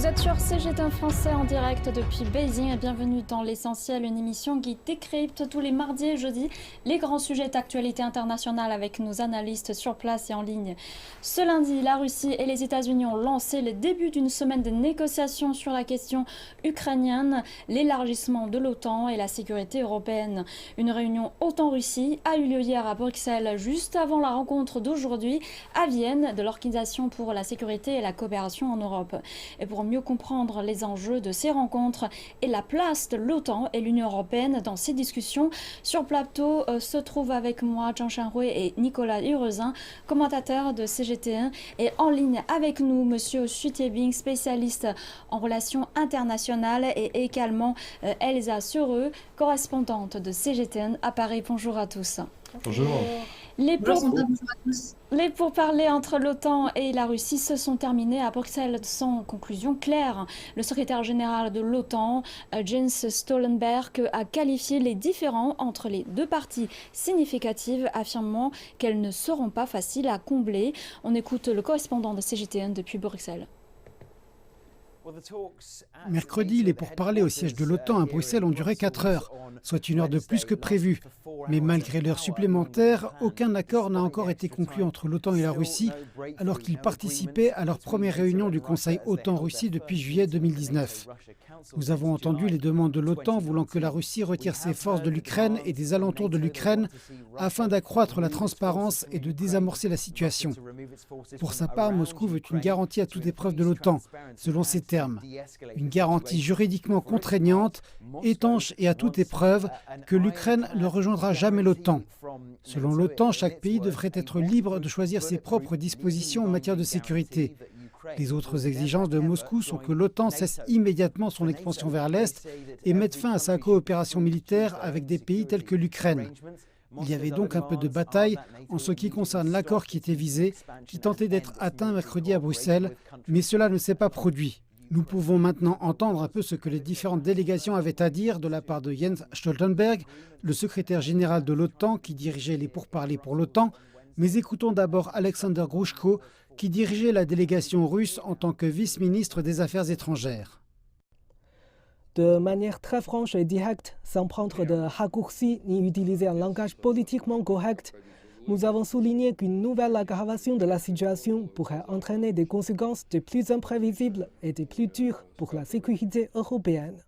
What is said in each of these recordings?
Vous êtes sur CGTN français en direct depuis Beijing et bienvenue dans l'essentiel, une émission qui décrypte tous les mardis et jeudis les grands sujets d'actualité internationale avec nos analystes sur place et en ligne. Ce lundi, la Russie et les États-Unis ont lancé le début d'une semaine de négociations sur la question ukrainienne, l'élargissement de l'OTAN et la sécurité européenne. Une réunion OTAN-Russie a eu lieu hier à Bruxelles, juste avant la rencontre d'aujourd'hui à Vienne de l'Organisation pour la sécurité et la coopération en Europe. Et pour mieux comprendre les enjeux de ces rencontres et la place de l'OTAN et l'Union européenne dans ces discussions, sur plateau se trouvent avec moi Zhang Shanhui et Nicolas Hurezin, commentateurs de CGTN, et en ligne avec nous Monsieur Xu Tiebing, spécialiste en relations internationales, et également Elsa Sereux, correspondante de CGTN à Paris. Bonjour à tous. Bonjour. Bonjour à tous. Les pourparlers entre l'OTAN et la Russie se sont terminés à Bruxelles sans conclusion claire. Le secrétaire général de l'OTAN, Jens Stoltenberg, a qualifié les différends entre les deux parties significatives, affirmant qu'elles ne seront pas faciles à combler. On écoute le correspondant de CGTN depuis Bruxelles. Mercredi, les pourparlers au siège de l'OTAN à Bruxelles ont duré 4 heures, soit 1 heure de plus que prévu. Mais malgré l'heure supplémentaire, aucun accord n'a encore été conclu entre l'OTAN et la Russie, alors qu'ils participaient à leur première réunion du Conseil OTAN-Russie depuis juillet 2019. Nous avons entendu les demandes de l'OTAN voulant que la Russie retire ses forces de l'Ukraine et des alentours de l'Ukraine afin d'accroître la transparence et de désamorcer la situation. Pour sa part, Moscou veut une garantie à toute épreuve de l'OTAN, selon ses termes. Une garantie juridiquement contraignante, étanche et à toute épreuve que l'Ukraine ne rejoindra jamais l'OTAN. Selon l'OTAN, chaque pays devrait être libre de choisir ses propres dispositions en matière de sécurité. Les autres exigences de Moscou sont que l'OTAN cesse immédiatement son expansion vers l'Est et mette fin à sa coopération militaire avec des pays tels que l'Ukraine. Il y avait donc un peu de bataille en ce qui concerne l'accord qui était visé, qui tentait d'être atteint mercredi à Bruxelles, mais cela ne s'est pas produit. Nous pouvons maintenant entendre un peu ce que les différentes délégations avaient à dire de la part de Jens Stoltenberg, le secrétaire général de l'OTAN qui dirigeait les pourparlers pour l'OTAN, mais écoutons d'abord Alexander Grushko, qui dirigeait la délégation russe en tant que vice-ministre des Affaires étrangères. De manière très franche et directe, sans prendre de raccourcis ni utiliser un langage politiquement correct, nous avons souligné qu'une nouvelle aggravation de la situation pourrait entraîner des conséquences de plus imprévisibles et de plus dures pour la sécurité européenne.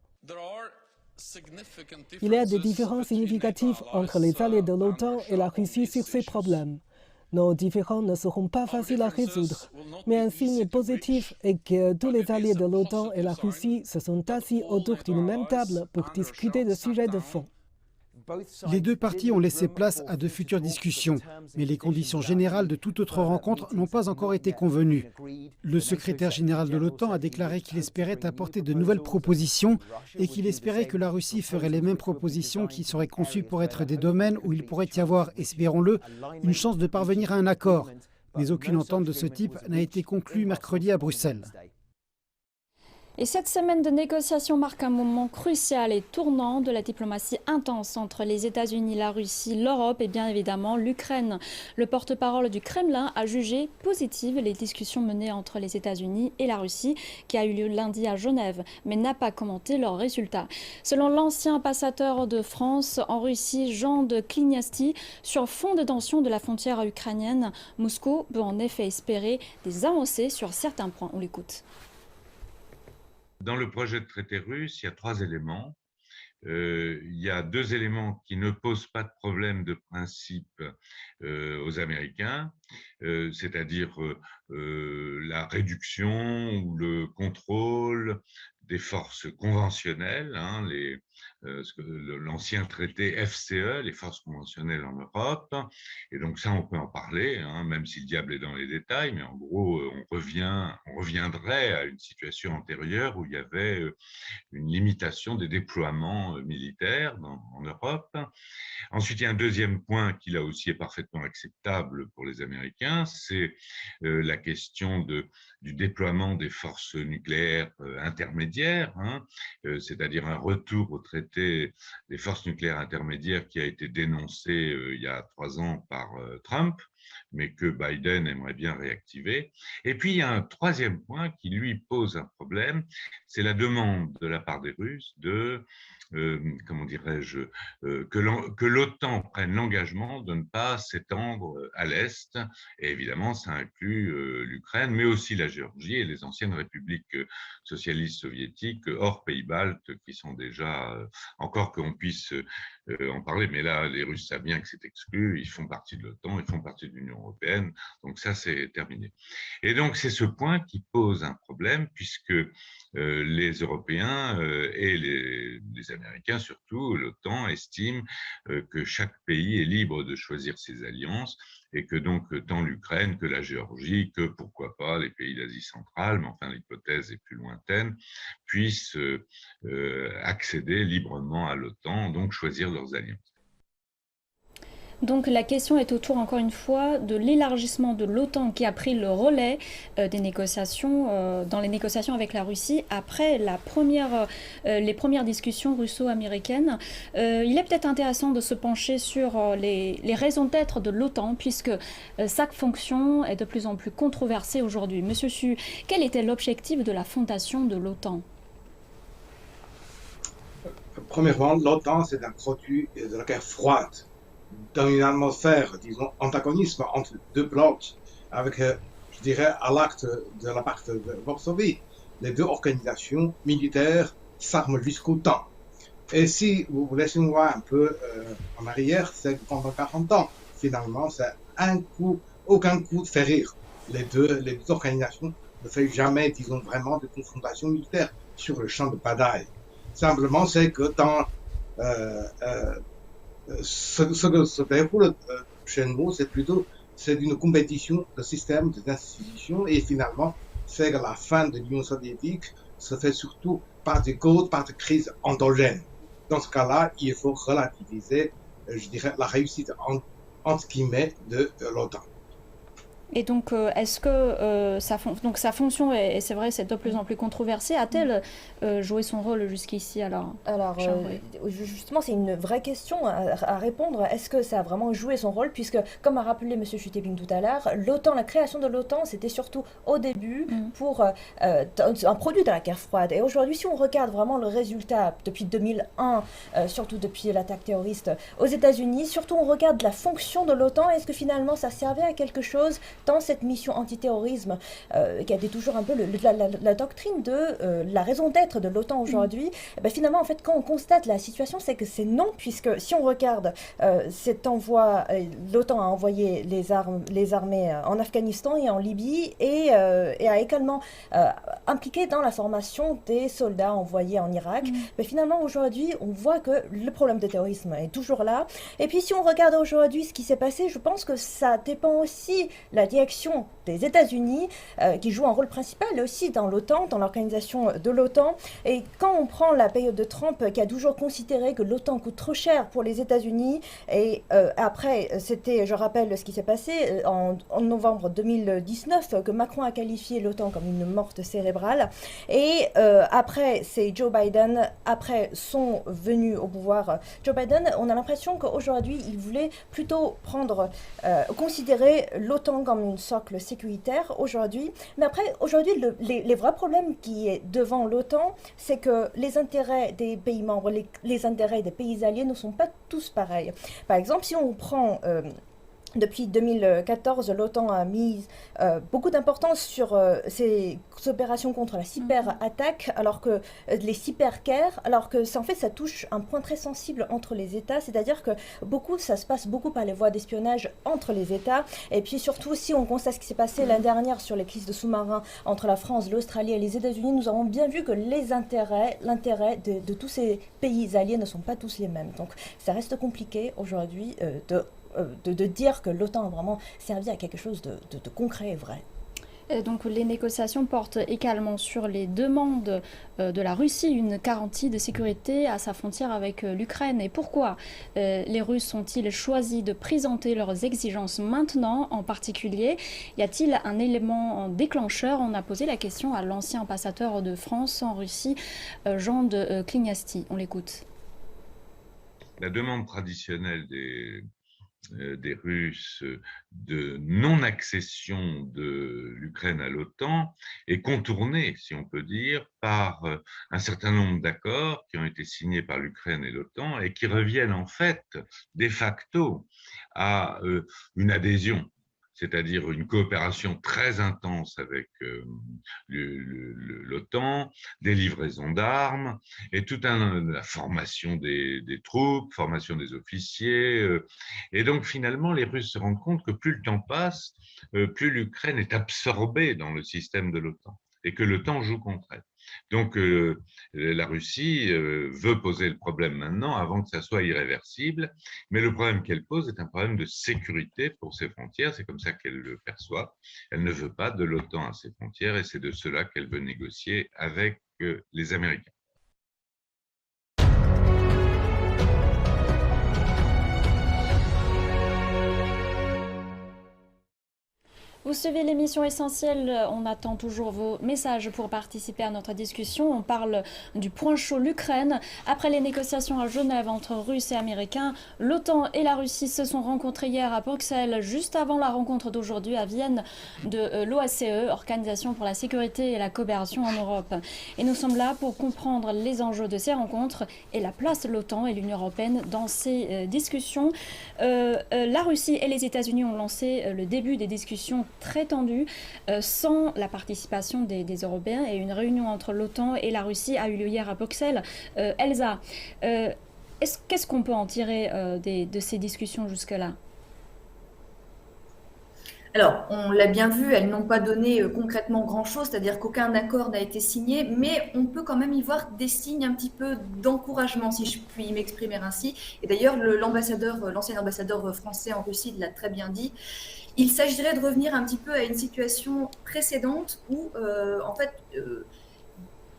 Il y a des différences significatives entre les alliés de l'OTAN et la Russie sur ces problèmes. Nos différends ne seront pas faciles à résoudre, mais un signe positif est que tous les alliés de l'OTAN et la Russie se sont assis autour d'une même table pour discuter de sujets de fond. Les deux parties ont laissé place à de futures discussions, mais les conditions générales de toute autre rencontre n'ont pas encore été convenues. Le secrétaire général de l'OTAN a déclaré qu'il espérait apporter de nouvelles propositions et qu'il espérait que la Russie ferait les mêmes propositions qui seraient conçues pour être des domaines où il pourrait y avoir, espérons-le, une chance de parvenir à un accord. Mais aucune entente de ce type n'a été conclue mercredi à Bruxelles. Et cette semaine de négociations marque un moment crucial et tournant de la diplomatie intense entre les États-Unis, la Russie, l'Europe et bien évidemment l'Ukraine. Le porte-parole du Kremlin a jugé positives les discussions menées entre les États-Unis et la Russie, qui a eu lieu lundi à Genève, mais n'a pas commenté leurs résultats. Selon l'ancien ambassadeur de France en Russie, Jean de Kliniasty, sur fond de tension de la frontière ukrainienne, Moscou peut en effet espérer des avancées sur certains points. On l'écoute. Dans le projet de traité russe, il y a 3 éléments. Il y a 2 éléments qui ne posent pas de problème de principe aux Américains, c'est-à-dire la réduction ou le contrôle des forces conventionnelles, l'ancien traité FCE, les forces conventionnelles en Europe. Et donc ça, on peut en parler, même si le diable est dans les détails, mais en gros, on reviendrait à une situation antérieure où il y avait une limitation des déploiements militaires en Europe. Ensuite, il y a un deuxième point qui là aussi est parfaitement acceptable pour les Américains, c'est la question du déploiement des forces nucléaires intermédiaires, c'est-à-dire un retour au traité des forces nucléaires intermédiaires qui a été dénoncé il y a 3 ans par Trump. mais que Biden aimerait bien réactiver. Et puis, il y a un troisième point qui, lui, pose un problème, c'est la demande de la part des Russes de comment dirais-je, que l'OTAN prenne l'engagement de ne pas s'étendre à l'Est. Et évidemment, ça inclut l'Ukraine, mais aussi la Géorgie et les anciennes républiques socialistes soviétiques hors Pays-Baltes, qui sont déjà, encore qu'on puisse en parler, mais là, les Russes savent bien que c'est exclu, ils font partie de l'OTAN, ils font partie de l'Union européenne, donc ça, c'est terminé. Et donc, c'est ce point qui pose un problème, puisque les Européens et les Américains, surtout, l'OTAN, estiment que chaque pays est libre de choisir ses alliances et que donc tant l'Ukraine que la Géorgie, que pourquoi pas les pays d'Asie centrale, mais enfin l'hypothèse est plus lointaine, puissent accéder librement à l'OTAN, donc choisir leurs alliances. Donc la question est autour, encore une fois, de l'élargissement de l'OTAN qui a pris le relais des négociations, dans les négociations avec la Russie après les premières discussions russo-américaines. Il est peut-être intéressant de se pencher sur les raisons d'être de l'OTAN, puisque sa fonction est de plus en plus controversée aujourd'hui. Monsieur Su, quel était l'objectif de la fondation de l'OTAN ? Premièrement, l'OTAN, c'est un produit de la guerre froide, dans une atmosphère, disons, antagonisme entre deux blocs, avec, je dirais, à l'acte de la part de Varsovie, les deux organisations militaires s'arment jusqu'au temps. Et si vous laissez voir un peu en arrière, c'est que pendant 40 ans, finalement, c'est aucun coup de rire. Les deux organisations ne font jamais, disons, vraiment de confrontation militaire sur le champ de bataille. Simplement, c'est que dans ce que se déroule chez nous, c'est une compétition de systèmes, d'institutions, et finalement, c'est que la fin de l'Union soviétique se fait surtout par des crises endogènes. Dans ce cas-là, il faut relativiser, je dirais, la réussite entre guillemets de l'OTAN. Et donc, est-ce que sa fonction, et c'est vrai, c'est de plus en plus controversé, a-t-elle joué son rôle jusqu'ici alors justement, c'est une vraie question à répondre. Est-ce que ça a vraiment joué son rôle? Puisque, comme a rappelé M. Schutebling tout à l'heure, la création de l'OTAN, c'était surtout au début pour un produit de la guerre froide. Et aujourd'hui, si on regarde vraiment le résultat depuis 2001, surtout depuis l'attaque terroriste aux États-Unis, surtout on regarde la fonction de l'OTAN, est-ce que finalement ça servait à quelque chose dans cette mission antiterrorisme qui a été toujours un peu la doctrine de la raison d'être de l'OTAN aujourd'hui? Finalement, en fait, quand on constate la situation, c'est que c'est non, puisque si on regarde cet envoi, l'OTAN a envoyé les armées en Afghanistan et en Libye et a également impliqué dans la formation des soldats envoyés en Irak. Finalement, aujourd'hui, on voit que le problème de terrorisme est toujours là. Et puis, si on regarde aujourd'hui ce qui s'est passé, je pense que ça dépend aussi la direction des États-Unis qui joue un rôle principal aussi dans l'OTAN, dans l'organisation de l'OTAN. Et quand on prend la période de Trump qui a toujours considéré que l'OTAN coûte trop cher pour les États-Unis, et après, je rappelle ce qui s'est passé en novembre 2019, que Macron a qualifié l'OTAN comme une morte cérébrale. Et après, c'est Joe Biden, après son venue au pouvoir, Joe Biden, on a l'impression qu'aujourd'hui, il voulait plutôt considérer l'OTAN comme une socle sécuritaire aujourd'hui. Mais après, aujourd'hui, les vrais problèmes qui est devant l'OTAN, c'est que les intérêts des pays membres, les intérêts des pays alliés ne sont pas tous pareils. Par exemple, si on prend... Depuis 2014, l'OTAN a mis beaucoup d'importance sur ces opérations contre la cyberattaque, alors que les cyberguerres, alors que ça, en fait, ça touche un point très sensible entre les États, c'est-à-dire que ça se passe beaucoup par les voies d'espionnage entre les États. Et puis surtout, si on constate ce qui s'est passé l'année dernière sur les crises de sous-marins entre la France, l'Australie et les États-Unis, nous avons bien vu que l'intérêt de tous ces pays alliés ne sont pas tous les mêmes. Donc ça reste compliqué aujourd'hui de dire que l'OTAN a vraiment servi à quelque chose de concret et vrai. Et donc les négociations portent également sur les demandes de la Russie, une garantie de sécurité à sa frontière avec l'Ukraine. Et pourquoi les Russes ont-ils choisi de présenter leurs exigences maintenant en particulier? Y a-t-il un élément déclencheur? On a posé la question à l'ancien ambassadeur de France en Russie, Jean de Klignasti. On l'écoute. La demande traditionnelle des Russes de non-accession de l'Ukraine à l'OTAN est contournée, si on peut dire, par un certain nombre d'accords qui ont été signés par l'Ukraine et l'OTAN et qui reviennent en fait de facto à une adhésion, c'est-à-dire une coopération très intense avec l'OTAN, des livraisons d'armes et toute la formation des troupes, formation des officiers. Et donc finalement, les Russes se rendent compte que plus le temps passe, plus l'Ukraine est absorbée dans le système de l'OTAN et que l'OTAN joue contre elle. Donc la Russie veut poser le problème maintenant avant que ça soit irréversible, mais le problème qu'elle pose est un problème de sécurité pour ses frontières, c'est comme ça qu'elle le perçoit. Elle ne veut pas de l'OTAN à ses frontières et c'est de cela qu'elle veut négocier avec les Américains. Vous suivez l'émission Essentielle, on attend toujours vos messages pour participer à notre discussion. On parle du point chaud, l'Ukraine. Après les négociations à Genève entre Russes et Américains, l'OTAN et la Russie se sont rencontrés hier à Bruxelles, juste avant la rencontre d'aujourd'hui à Vienne de l'OSCE, Organisation pour la sécurité et la coopération en Europe. Et nous sommes là pour comprendre les enjeux de ces rencontres et la place de l'OTAN et l'Union européenne dans ces discussions. La Russie et les États-Unis ont lancé le début des discussions très tendue sans la participation des Européens et une réunion entre l'OTAN et la Russie a eu lieu hier à Bruxelles. Elsa, qu'est-ce qu'on peut en tirer de ces discussions jusque-là? Alors, on l'a bien vu, elles n'ont pas donné concrètement grand-chose, c'est-à-dire qu'aucun accord n'a été signé, mais on peut quand même y voir des signes un petit peu d'encouragement, si je puis m'exprimer ainsi. Et d'ailleurs, l'ancien ambassadeur français en Russie l'a très bien dit. Il s'agirait de revenir un petit peu à une situation précédente où,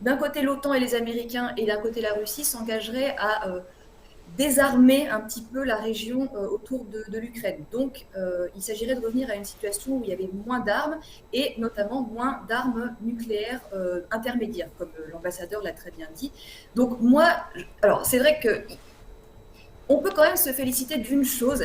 d'un côté l'OTAN et les Américains et d'un côté la Russie s'engageraient à désarmer un petit peu la région autour de l'Ukraine. Donc, il s'agirait de revenir à une situation où il y avait moins d'armes et notamment moins d'armes nucléaires intermédiaires, comme l'ambassadeur l'a très bien dit. Donc, alors c'est vrai que on peut quand même se féliciter d'une chose,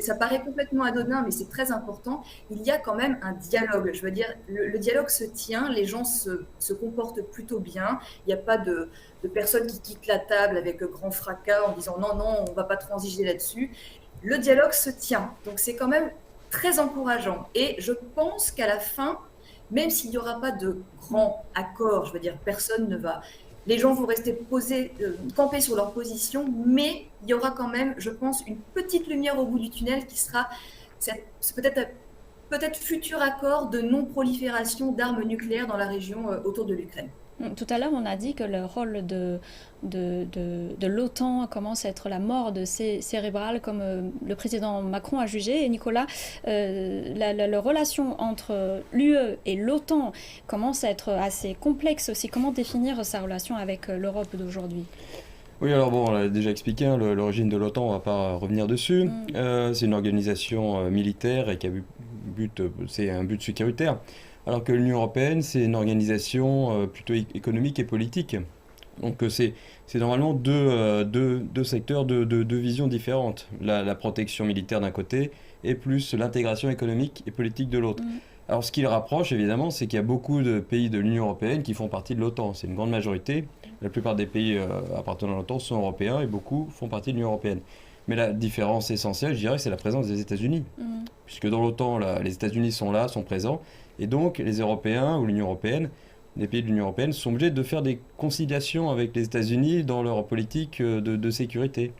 ça paraît complètement anodin, mais c'est très important, il y a quand même un dialogue. Je veux dire, le dialogue se tient, les gens se comportent plutôt bien, il n'y a pas de personnes qui quittent la table avec grand fracas en disant non, on ne va pas transiger là-dessus. Le dialogue se tient, donc c'est quand même très encourageant. Et je pense qu'à la fin, même s'il n'y aura pas de grand accord, je veux dire, personne ne va... Les gens vont rester campés sur leur position, mais il y aura quand même, je pense, une petite lumière au bout du tunnel qui sera peut-être futur accord de non-prolifération d'armes nucléaires dans la région autour de l'Ukraine. Tout à l'heure, on a dit que le rôle de l'OTAN commence à être la mort cérébrale, comme le président Macron a jugé. Et Nicolas, la relation entre l'UE et l'OTAN commence à être assez complexe aussi. Comment définir sa relation avec l'Europe d'aujourd'hui ? Oui, alors bon, on l'a déjà expliqué, hein, l'origine de l'OTAN, on ne va pas revenir dessus. C'est une organisation militaire et qui a c'est un but sécuritaire. Alors que l'Union européenne, c'est une organisation plutôt économique et politique. Donc c'est normalement deux secteurs de visions différentes. La protection militaire d'un côté et plus l'intégration économique et politique de l'autre. Alors ce qui les rapproche, évidemment, c'est qu'il y a beaucoup de pays de l'Union européenne qui font partie de l'OTAN. C'est une grande majorité. La plupart des pays appartenant à l'OTAN sont européens et beaucoup font partie de l'Union européenne. Mais la différence essentielle, je dirais, c'est la présence des États-Unis. Puisque dans l'OTAN, les États-Unis sont là, sont présents. Et donc, les Européens ou l'Union européenne, les pays de l'Union européenne, sont obligés de faire des conciliations avec les États-Unis dans leur politique de sécurité.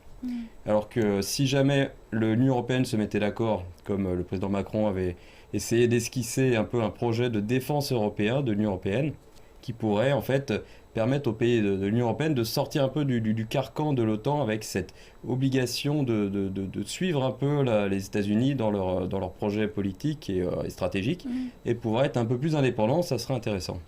Alors que si jamais l'Union européenne se mettait d'accord, comme le président Macron avait essayé d'esquisser un peu un projet de défense européen, de l'Union européenne, qui pourrait en fait permettre aux pays de l'Union européenne de sortir un peu du carcan de l'OTAN avec cette obligation de suivre un peu les États-Unis dans leur projet politique et stratégique et pouvoir être un peu plus indépendant, ça serait intéressant.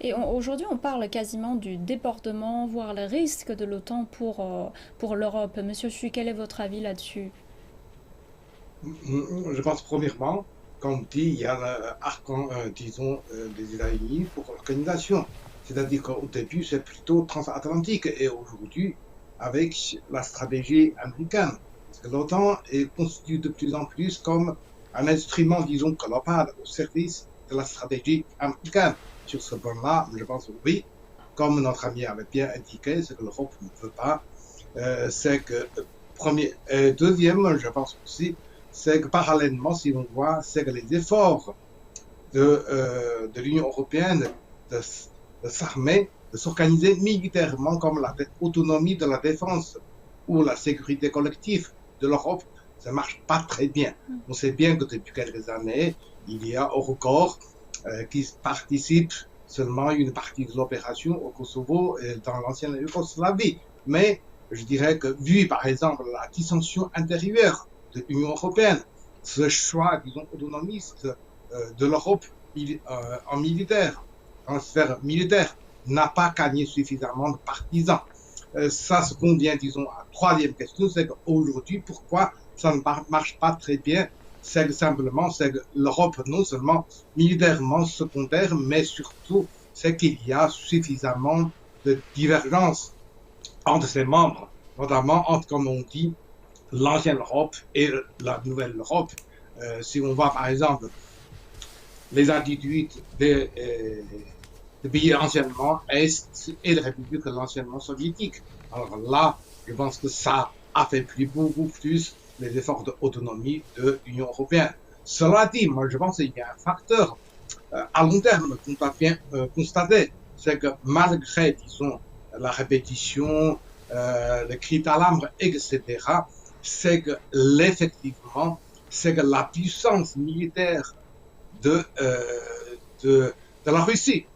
Et aujourd'hui, on parle quasiment du débordement, voire le risque de l'OTAN pour l'Europe. Monsieur Chui, quel est votre avis là-dessus ? Je pense premièrement, comme dit, il y a l'arc, disons, des États-Unis pour l'organisation. C'est-à-dire qu'au début, c'est plutôt transatlantique et aujourd'hui, avec la stratégie américaine, L'OTAN est constitué de plus en plus comme un instrument, disons, global au service de la stratégie américaine. Sur ce point-là, je pense que oui, comme notre ami avait bien indiqué, ce que l'Europe ne veut pas, c'est que, deuxième, je pense aussi, c'est que parallèlement, si on voit, c'est que les efforts de l'Union européenne de s'armer, de s'organiser militairement comme l'autonomie de la défense ou la sécurité collective de l'Europe, ça marche pas très bien. On sait bien que depuis quelques années, il y a Eurocorps qui participe seulement à une partie de l'opération au Kosovo et dans l'ancienne Yougoslavie. Mais je dirais que vu par exemple la dissension intérieure de l'Union européenne, ce choix, disons, autonomiste de l'Europe en militaire, en sphère militaire, n'a pas gagné suffisamment de partisans. Ça se convient, disons, à la troisième question, c'est qu'aujourd'hui, pourquoi ça ne marche pas très bien? C'est que simplement, c'est que l'Europe, non seulement militairement secondaire, mais surtout, c'est qu'il y a suffisamment de divergences entre ses membres, notamment entre, comme on dit, l'ancienne Europe et la nouvelle Europe. Si on voit, par exemple, les attitudes des pays anciennement Est et les républiques anciennement soviétiques. Alors là, je pense que ça affaiblit beaucoup plus les efforts d'autonomie de l'Union européenne. Cela dit, moi je pense qu'il y a un facteur à long terme qu'on doit bien constater, c'est que malgré, disons, la répétition, les cris d'alarme, etc., c'est que effectivement, c'est que la puissance militaire de la Russie,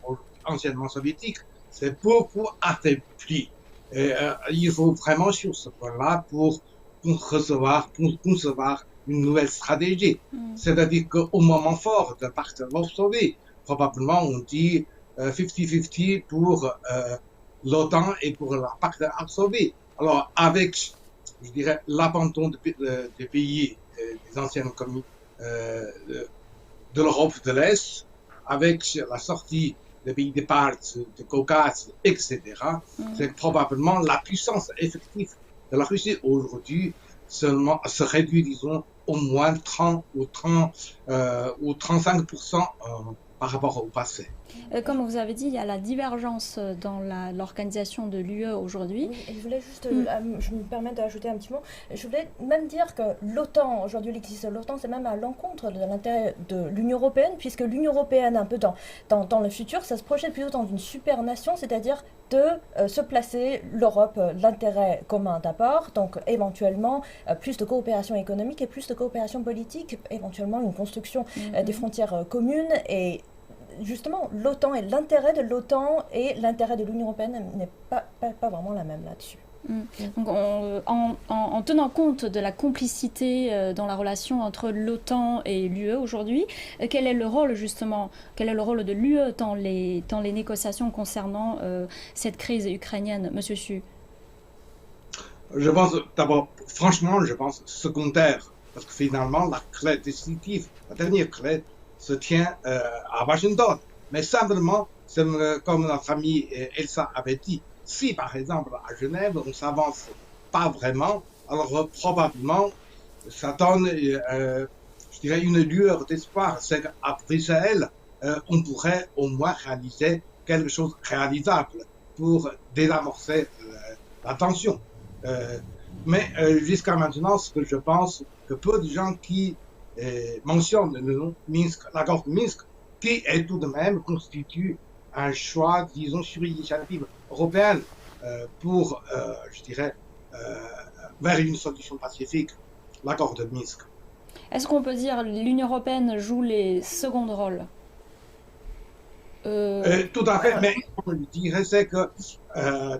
anciennement soviétique, c'est beaucoup affaibli. Et il faut vraiment sur ce point-là pour concevoir une nouvelle stratégie. C'est-à-dire qu'au moment fort de pacte Varsovie, probablement on dit 50-50 pour l'OTAN et pour la pacte Varsovie. Alors avec, je dirais, l'abandon des pays des anciennes communes de l'Europe de l'Est, avec la sortie des pays des Baltes, du Caucase, etc., c'est probablement la puissance effective de la Russie aujourd'hui seulement se réduit, disons, au moins 30 ou 35% par rapport au passé. Comme vous avez dit, il y a la divergence dans l'organisation de l'UE aujourd'hui. Oui, et je voulais juste, je me permets d'ajouter un petit mot, je voulais même dire que l'OTAN, aujourd'hui l'existence de l'OTAN, c'est même à l'encontre de l'intérêt de l'Union européenne, puisque l'Union européenne, un peu dans le futur, ça se projette plutôt dans une supernation, c'est-à-dire de se placer l'Europe, l'intérêt commun d'abord, donc éventuellement plus de coopération économique et plus de coopération politique, éventuellement une construction des frontières communes et justement, l'OTAN et l'intérêt de l'OTAN et l'intérêt de l'Union européenne n'est pas vraiment la même là-dessus. Donc, en tenant compte de la complicité dans la relation entre l'OTAN et l'UE aujourd'hui, quel est le rôle de l'UE dans les négociations concernant cette crise ukrainienne, Monsieur Su? Je pense d'abord, franchement, je pense secondaire, parce que finalement, la clé décisive, la dernière clé, se tient à Washington. Mais simplement, comme notre amie Elsa avait dit, si par exemple à Genève on s'avance pas vraiment, alors probablement ça donne, je dirais, une lueur d'espoir. C'est qu'à Bruxelles, on pourrait au moins réaliser quelque chose de réalisable pour désamorcer la tension. Mais jusqu'à maintenant, ce que je pense que peu de gens qui mentionne le nom Minsk, l'accord de Minsk, qui est tout de même constitue un choix, disons, sur initiative européenne pour, je dirais, vers une solution pacifique, l'accord de Minsk. Est-ce qu'on peut dire que l'Union européenne joue les seconds rôles? Tout à fait, mais je dirais c'est que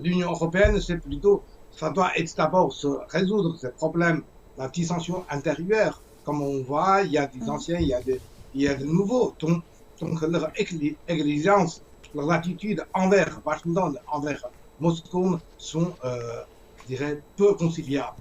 l'Union européenne, c'est plutôt, ça doit être d'abord se résoudre ces problèmes, la dissension intérieure. Comme on voit, il y a des anciens, il y a des nouveaux. Donc leur exigence, leur attitude envers Washington, envers Moscou sont, je dirais, peu conciliables.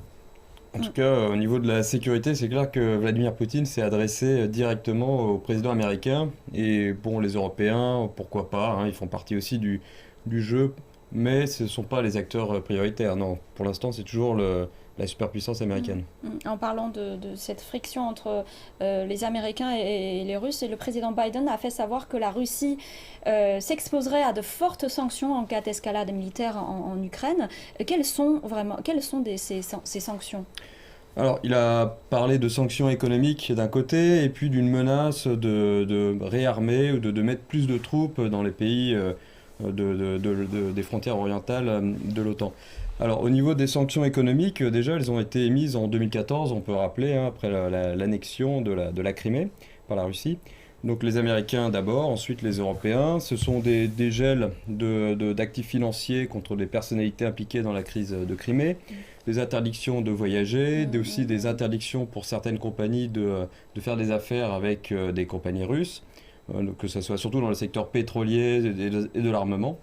En tout cas, au niveau de la sécurité, c'est clair que Vladimir Poutine s'est adressé directement au président américain. Et bon, les Européens, pourquoi pas, hein, ils font partie aussi du jeu mais ce ne sont pas les acteurs prioritaires. Non, pour l'instant, c'est toujours la superpuissance américaine. En parlant de cette friction entre les Américains et les Russes, et le président Biden a fait savoir que la Russie s'exposerait à de fortes sanctions en cas d'escalade militaire en Ukraine. Quelles sont ces sanctions ? Alors, il a parlé de sanctions économiques d'un côté, et puis d'une menace de réarmer ou de mettre plus de troupes dans les pays des frontières orientales de l'OTAN. Alors, au niveau des sanctions économiques, déjà, elles ont été émises en 2014, on peut rappeler, après l'annexion de la Crimée par la Russie. Donc, les Américains d'abord, ensuite les Européens. Ce sont des gels d'actifs financiers contre des personnalités impliquées dans la crise de Crimée, des interdictions de voyager, aussi des interdictions pour certaines compagnies de faire des affaires avec des compagnies russes, que ce soit surtout dans le secteur pétrolier et de l'armement.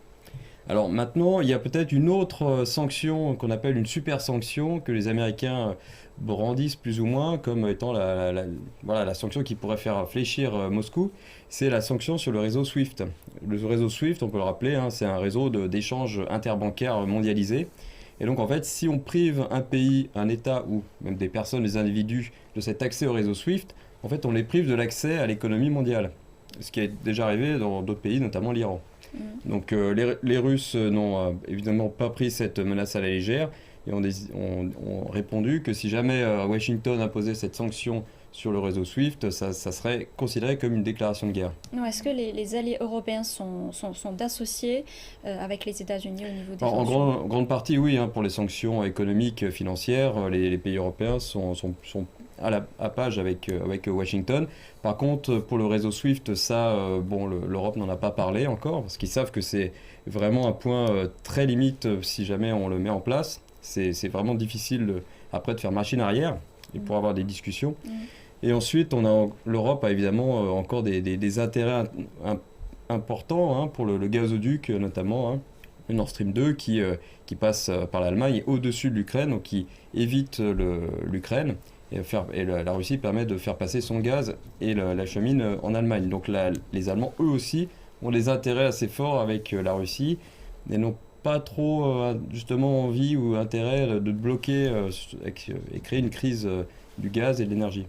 Alors maintenant, il y a peut-être une autre sanction qu'on appelle une super sanction que les Américains brandissent plus ou moins comme étant la sanction qui pourrait faire fléchir Moscou. C'est la sanction sur le réseau SWIFT. Le réseau SWIFT, on peut le rappeler, c'est un réseau d'échanges interbancaires mondialisé. Et donc en fait, si on prive un pays, un État ou même des personnes, des individus de cet accès au réseau SWIFT, en fait on les prive de l'accès à l'économie mondiale. Ce qui est déjà arrivé dans d'autres pays, notamment l'Iran. Donc les Russes n'ont évidemment pas pris cette menace à la légère et ont répondu que si jamais Washington imposait cette sanction sur le réseau SWIFT, ça serait considéré comme une déclaration de guerre. Est-ce que les alliés européens sont d'associés avec les États-Unis au niveau des sanctions ? En grande partie, oui. Pour les sanctions économiques, financières, les pays européens sont à page avec Washington. Par contre, pour le réseau SWIFT, l'Europe n'en a pas parlé encore, parce qu'ils savent que c'est vraiment un point très limite si jamais on le met en place. C'est vraiment difficile après de faire machine arrière et pour avoir des discussions. Et ensuite, l'Europe a évidemment encore des intérêts importants pour le gazoduc notamment, le Nord Stream 2 qui passe par l'Allemagne et au-dessus de l'Ukraine, donc qui évite l'Ukraine. Et la Russie permet de faire passer son gaz et l'achemine en Allemagne. Donc les Allemands, eux aussi, ont des intérêts assez forts avec la Russie et n'ont pas trop justement envie ou intérêt de bloquer et créer une crise du gaz et de l'énergie.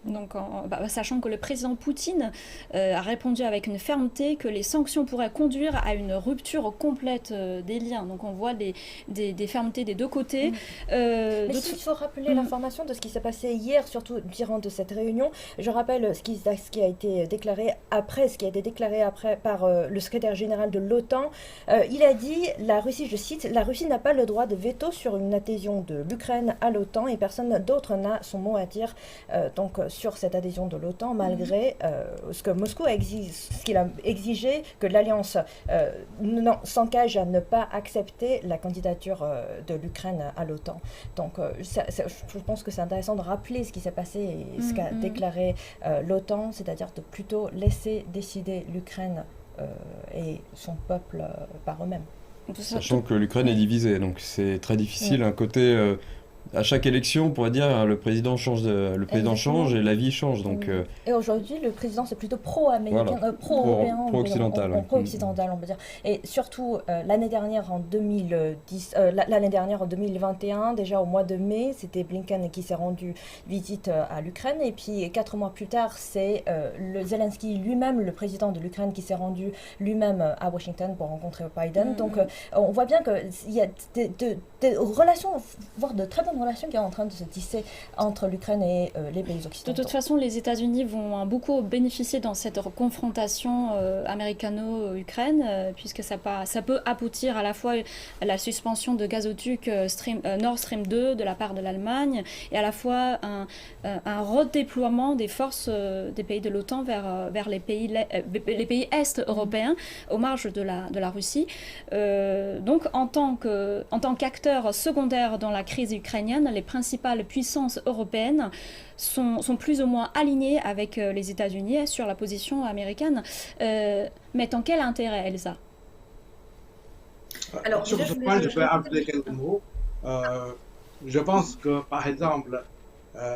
Donc, sachant que le président Poutine a répondu avec une fermeté que les sanctions pourraient conduire à une rupture complète des liens. Donc on voit des fermetés des deux côtés. Mais il faut rappeler l'information de ce qui s'est passé hier, surtout durant de cette réunion. Je rappelle ce qui a été déclaré après par le secrétaire général de l'OTAN. Il a dit, la Russie, je cite, « La Russie n'a pas le droit de veto sur une adhésion de l'Ukraine à l'OTAN et personne d'autre n'a son mot à dire sur cette adhésion de l'OTAN, malgré ce que Moscou a exigé que l'Alliance s'engage à ne pas accepter la candidature de l'Ukraine à l'OTAN. Donc je pense que c'est intéressant de rappeler ce qui s'est passé et ce qu'a déclaré l'OTAN, c'est-à-dire de plutôt laisser décider l'Ukraine et son peuple par eux-mêmes. Sachant que l'Ukraine est divisée, donc c'est très difficile. Un côté... à chaque élection, on pourrait dire le président change et la vie change. Donc, et aujourd'hui, le président c'est plutôt pro-américain, pro-européen, pro-occidental, pro-occidental, on peut dire. Et surtout l'année dernière en 2021, déjà au mois de mai, c'était Blinken qui s'est rendu visite à l'Ukraine. Et puis 4 mois plus tard, c'est le Zelensky lui-même, le président de l'Ukraine, qui s'est rendu lui-même à Washington pour rencontrer Biden. Donc on voit bien qu'il y a des relations, voire de très bonnes relations qui est en train de se tisser entre l'Ukraine et les pays occidentaux. De toute façon, les États-Unis vont beaucoup bénéficier dans cette confrontation américano-ukraine, puisque ça peut aboutir à la fois à la suspension de gazoduc Nord Stream 2 de la part de l'Allemagne et à la fois un redéploiement des forces des pays de l'OTAN vers les pays est européens aux marges de la Russie. Donc, en tant qu'acteur secondaire dans la crise ukrainienne, les principales puissances européennes sont plus ou moins alignées avec les États-Unis sur la position américaine. Mais dans quel intérêt, Elsa ? Alors, sur ce point, je peux ajouter quelques mots. Je pense que, par exemple,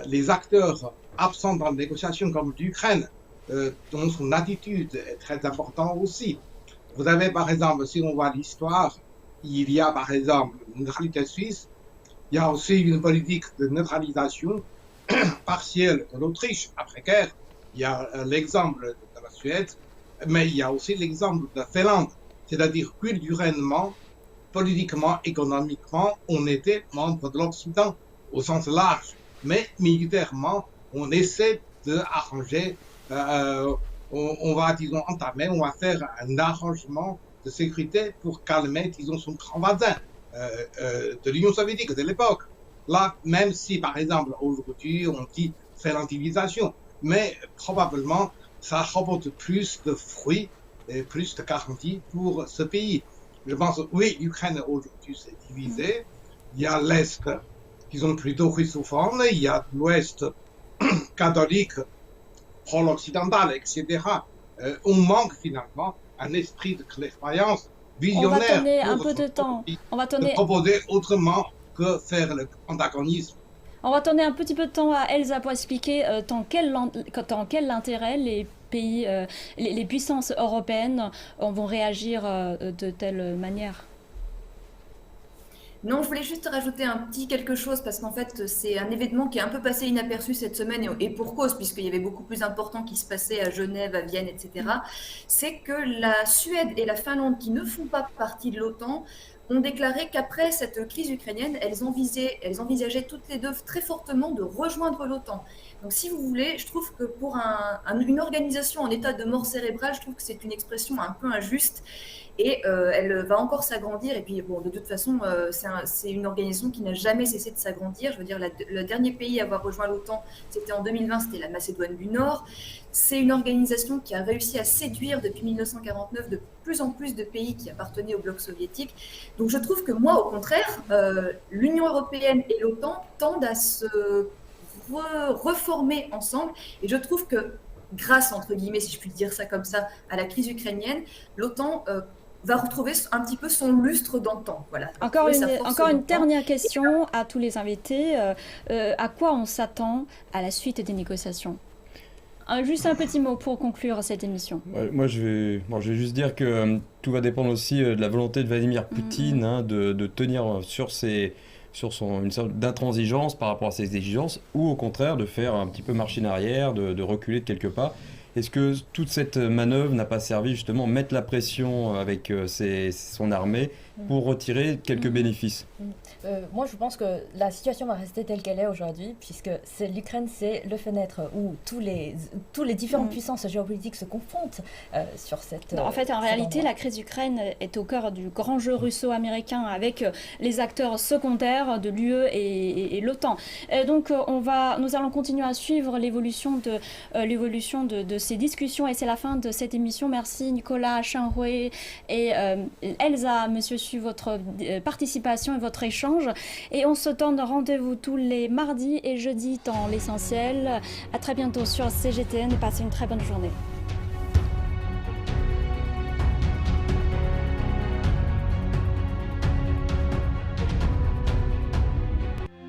les acteurs absents dans les négociations comme l'Ukraine, dont son attitude est très importante aussi. Vous avez, par exemple, si on voit l'histoire, il y a par exemple une neutralité suisse, il y a aussi une politique de neutralisation partielle de l'Autriche après-guerre. Il y a l'exemple de la Suède, mais il y a aussi l'exemple de la Finlande. C'est-à-dire culturellement, politiquement, économiquement, on était membre de l'Occident au sens large. Mais militairement, on essaie d'arranger, on va, disons, entamer, on va faire un arrangement de sécurité pour calmer, disons, son grand voisin de l'Union soviétique de l'époque. Là, même si, par exemple, aujourd'hui, on dit finlandisation, mais probablement, ça rapporte plus de fruits et plus de garanties pour ce pays. Je pense, oui, l'Ukraine aujourd'hui s'est divisée. Il y a l'Est, qui sont plutôt russophone, il y a l'Ouest catholique, pro-occidental, etc. On manque finalement un esprit de clairvoyance visionnaire. On va donner un peu de temps. On va donner... de proposer autrement que faire le antagonisme. On va donner un petit peu de temps à Elsa pour expliquer dans quel intérêt les pays, les puissances européennes vont réagir de telle manière. Non, je voulais juste rajouter un petit quelque chose parce qu'en fait, c'est un événement qui est un peu passé inaperçu cette semaine et pour cause, puisqu'il y avait beaucoup plus important qui se passait à Genève, à Vienne, etc. C'est que la Suède et la Finlande, qui ne font pas partie de l'OTAN, ont déclaré qu'après cette crise ukrainienne, elles envisageaient toutes les deux très fortement de rejoindre l'OTAN. Donc si vous voulez, je trouve que pour une organisation en état de mort cérébrale, je trouve que c'est une expression un peu injuste. Et elle va encore s'agrandir. Et puis, bon, de toute façon, c'est une organisation qui n'a jamais cessé de s'agrandir. Je veux dire, le dernier pays à avoir rejoint l'OTAN, c'était en 2020, c'était la Macédoine du Nord. C'est une organisation qui a réussi à séduire depuis 1949 de plus en plus de pays qui appartenaient au bloc soviétique. Donc, je trouve que moi, au contraire, l'Union européenne et l'OTAN tendent à se reformer ensemble. Et je trouve que grâce, entre guillemets, si je puis dire ça comme ça, à la crise ukrainienne, l'OTAN va retrouver un petit peu son lustre d'antan. Voilà. Encore une dernière question à tous les invités. À quoi on s'attend à la suite des négociations ? Juste un petit mot pour conclure cette émission. Moi, je vais juste dire que tout va dépendre aussi de la volonté de Vladimir Poutine de tenir sur une sorte d'intransigeance par rapport à ses exigences, ou au contraire de faire un petit peu machine arrière, de reculer de quelques pas. Est-ce que toute cette manœuvre n'a pas servi justement à mettre la pression avec son armée pour retirer quelques bénéfices ? Moi, je pense que la situation va rester telle qu'elle est aujourd'hui, puisque l'Ukraine, c'est le fenêtre où tous les différentes puissances géopolitiques se confrontent sur cette... En fait, en réalité, la crise d'Ukraine est au cœur du grand jeu russo-américain avec les acteurs secondaires de l'UE et l'OTAN. Donc, nous allons continuer à suivre l'évolution de ces discussions, et c'est la fin de cette émission. Merci Nicolas, Xianghui et Elsa, Monsieur Xu, votre participation et votre échange. Et on se donne rendez-vous tous les mardis et jeudis dans l'essentiel. À très bientôt sur CGTN et passez une très bonne journée.